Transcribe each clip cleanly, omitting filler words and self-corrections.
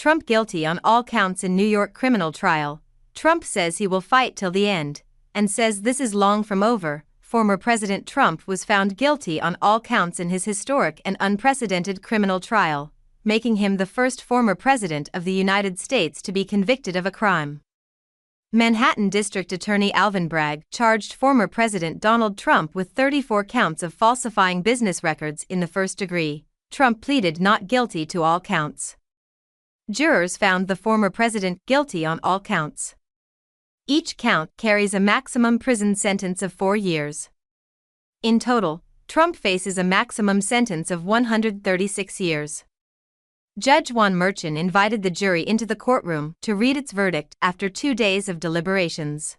Trump guilty on all counts in New York criminal trial. Trump says he will fight till the end, and says this is long from over. Former President Trump was found guilty on all counts in his historic and unprecedented criminal trial, making him the first former president of the United States to be convicted of a crime. Manhattan District Attorney Alvin Bragg charged former President Donald Trump with 34 counts of falsifying business records in the first degree. Trump pleaded not guilty to all counts. Jurors found the former president guilty on all counts. Each count carries a maximum prison sentence of 4 years. In total, Trump faces a maximum sentence of 136 years. Judge Juan Merchan invited the jury into the courtroom to read its verdict after 2 days of deliberations.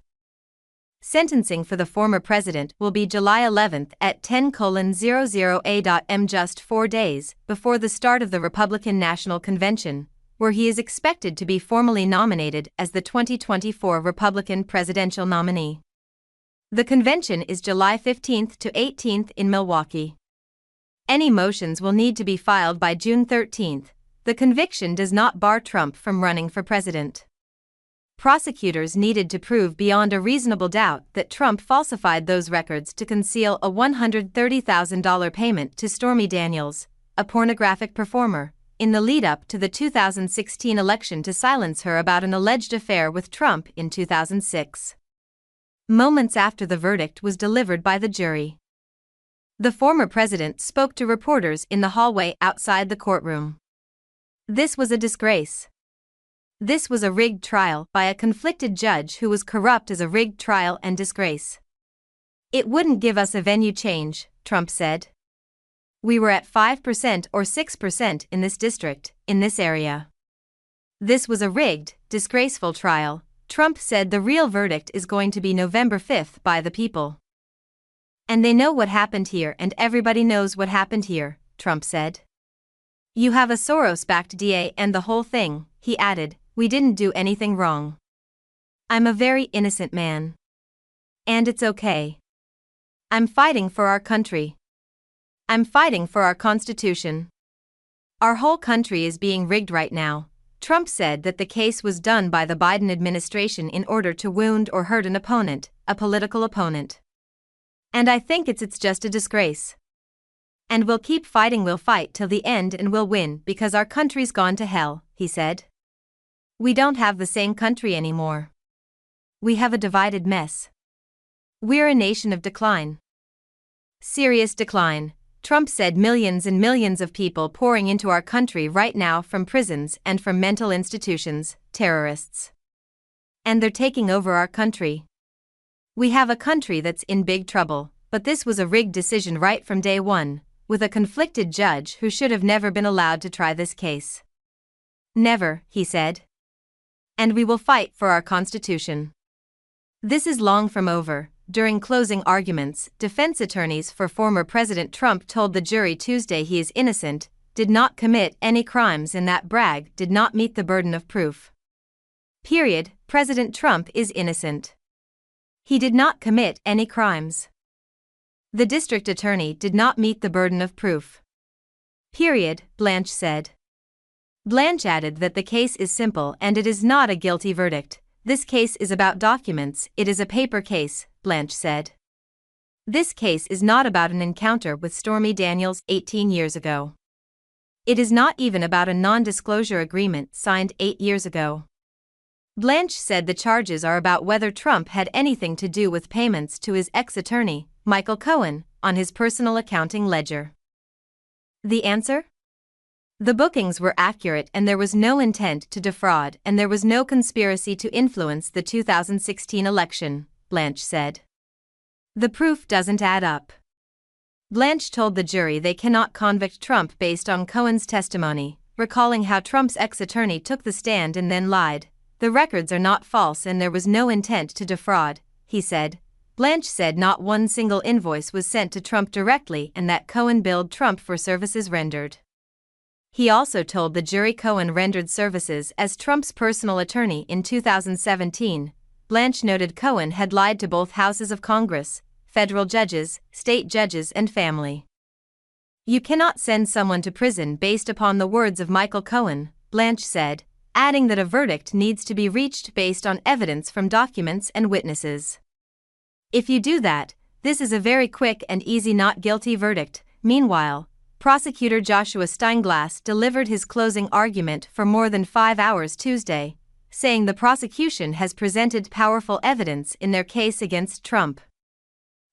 Sentencing for the former president will be July 11 at 10:00 a.m. just 4 days before the start of the Republican National Convention, where he is expected to be formally nominated as the 2024 Republican presidential nominee. The convention is July 15 to 18 in Milwaukee. Any motions will need to be filed by June 13. The conviction does not bar Trump from running for president. Prosecutors needed to prove beyond a reasonable doubt that Trump falsified those records to conceal a $130,000 payment to Stormy Daniels, a pornographic performer, in the lead-up to the 2016 election to silence her about an alleged affair with Trump in 2006. Moments after the verdict was delivered by the jury, the former president spoke to reporters in the hallway outside the courtroom. This was a disgrace. This was a rigged trial by a conflicted judge who was corrupt as a rigged trial and disgrace. It wouldn't give us a venue change, Trump said. We were at 5% or 6% in this district, in this area. This was a rigged, disgraceful trial. Trump said the real verdict is going to be November 5 by the people. And they know what happened here and everybody knows what happened here, Trump said. You have a Soros-backed DA and the whole thing, he added. We didn't do anything wrong. I'm a very innocent man. And it's okay. I'm fighting for our country. I'm fighting for our Constitution. Our whole country is being rigged right now. Trump said that the case was done by the Biden administration in order to wound or hurt an opponent, a political opponent. And I think it's just a disgrace. And we'll keep fighting, we'll fight till the end and we'll win because our country's gone to hell, he said. We don't have the same country anymore. We have a divided mess. We're a nation of decline. Serious decline, Trump said. Millions and millions of people pouring into our country right now from prisons and from mental institutions, terrorists. And they're taking over our country. We have a country that's in big trouble, but this was a rigged decision right from day one, with a conflicted judge who should have never been allowed to try this case. Never, he said. And we will fight for our Constitution. This is long from over. During closing arguments, defense attorneys for former President Trump told the jury Tuesday he is innocent, did not commit any crimes, and that Bragg did not meet the burden of proof. Period. President Trump is innocent. He did not commit any crimes. The district attorney did not meet the burden of proof. Period, Blanche said. Blanche added that the case is simple and it is not a guilty verdict. This case is about documents, it is a paper case, Blanche said. This case is not about an encounter with Stormy Daniels 18 years ago. It is not even about a non-disclosure agreement signed 8 years ago. Blanche said the charges are about whether Trump had anything to do with payments to his ex-attorney, Michael Cohen, on his personal accounting ledger. The answer? The bookings were accurate and there was no intent to defraud and there was no conspiracy to influence the 2016 election, Blanche said. The proof doesn't add up. Blanche told the jury they cannot convict Trump based on Cohen's testimony, recalling how Trump's ex-attorney took the stand and then lied. The records are not false and there was no intent to defraud, he said. Blanche said not one single invoice was sent to Trump directly and that Cohen billed Trump for services rendered. He also told the jury Cohen rendered services as Trump's personal attorney in 2017. Blanche noted Cohen had lied to both houses of Congress, federal judges, state judges, and family. You cannot send someone to prison based upon the words of Michael Cohen, Blanche said. adding that a verdict needs to be reached based on evidence from documents and witnesses. If you do that, this is a very quick and easy not guilty verdict. Meanwhile, prosecutor Joshua Steinglass delivered his closing argument for more than 5 hours Tuesday, saying the prosecution has presented powerful evidence in their case against Trump.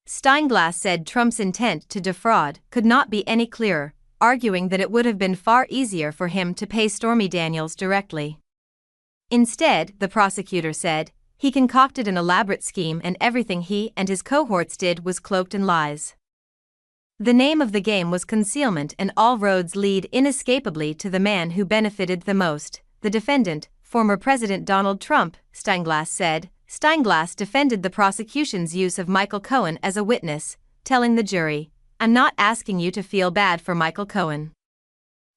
Steinglass said Trump's intent to defraud could not be any clearer, arguing that it would have been far easier for him to pay Stormy Daniels directly. Instead, the prosecutor said, he concocted an elaborate scheme and everything he and his cohorts did was cloaked in lies. The name of the game was concealment, and all roads lead inescapably to the man who benefited the most, the defendant, former President Donald Trump, Steinglass said. Steinglass defended the prosecution's use of Michael Cohen as a witness, telling the jury, "I'm not asking you to feel bad for Michael Cohen.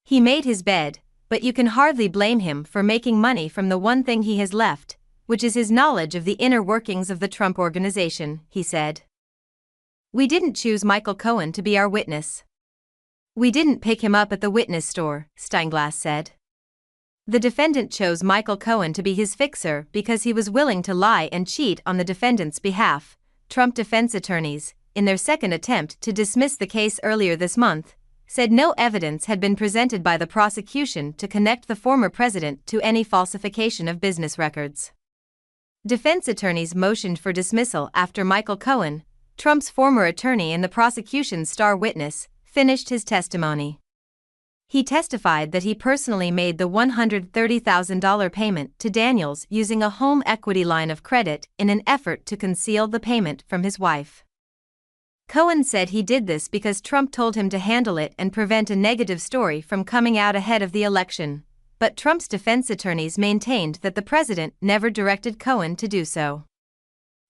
He made his bed, but you can hardly blame him for making money from the one thing he has left, which is his knowledge of the inner workings of the Trump Organization," he said. "We didn't choose Michael Cohen to be our witness. We didn't pick him up at the witness store," Steinglass said. The defendant chose Michael Cohen to be his fixer because he was willing to lie and cheat on the defendant's behalf, Trump defense attorneys, in their second attempt to dismiss the case earlier this month, said no evidence had been presented by the prosecution to connect the former president to any falsification of business records. Defense attorneys motioned for dismissal after Michael Cohen, Trump's former attorney and the prosecution's star witness, finished his testimony. He testified that he personally made the $130,000 payment to Daniels using a home equity line of credit in an effort to conceal the payment from his wife. Cohen said he did this because Trump told him to handle it and prevent a negative story from coming out ahead of the election, but Trump's defense attorneys maintained that the president never directed Cohen to do so.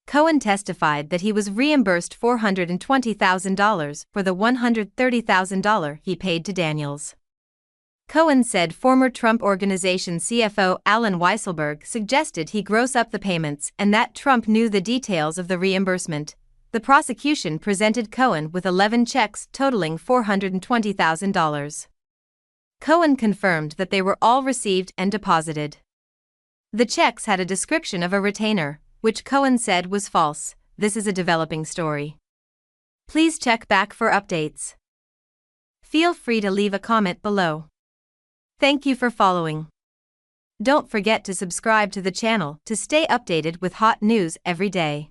Cohen testified that he was reimbursed $420,000 for the $130,000 he paid to Daniels. Cohen said former Trump Organization CFO Allen Weisselberg suggested he gross up the payments and that Trump knew the details of the reimbursement. The prosecution presented Cohen with 11 checks totaling $420,000. Cohen confirmed that they were all received and deposited. The checks had a description of a retainer, which Cohen said was false. This is a developing story. Please check back for updates. Feel free to leave a comment below. Thank you for following. Don't forget to subscribe to the channel to stay updated with hot news every day.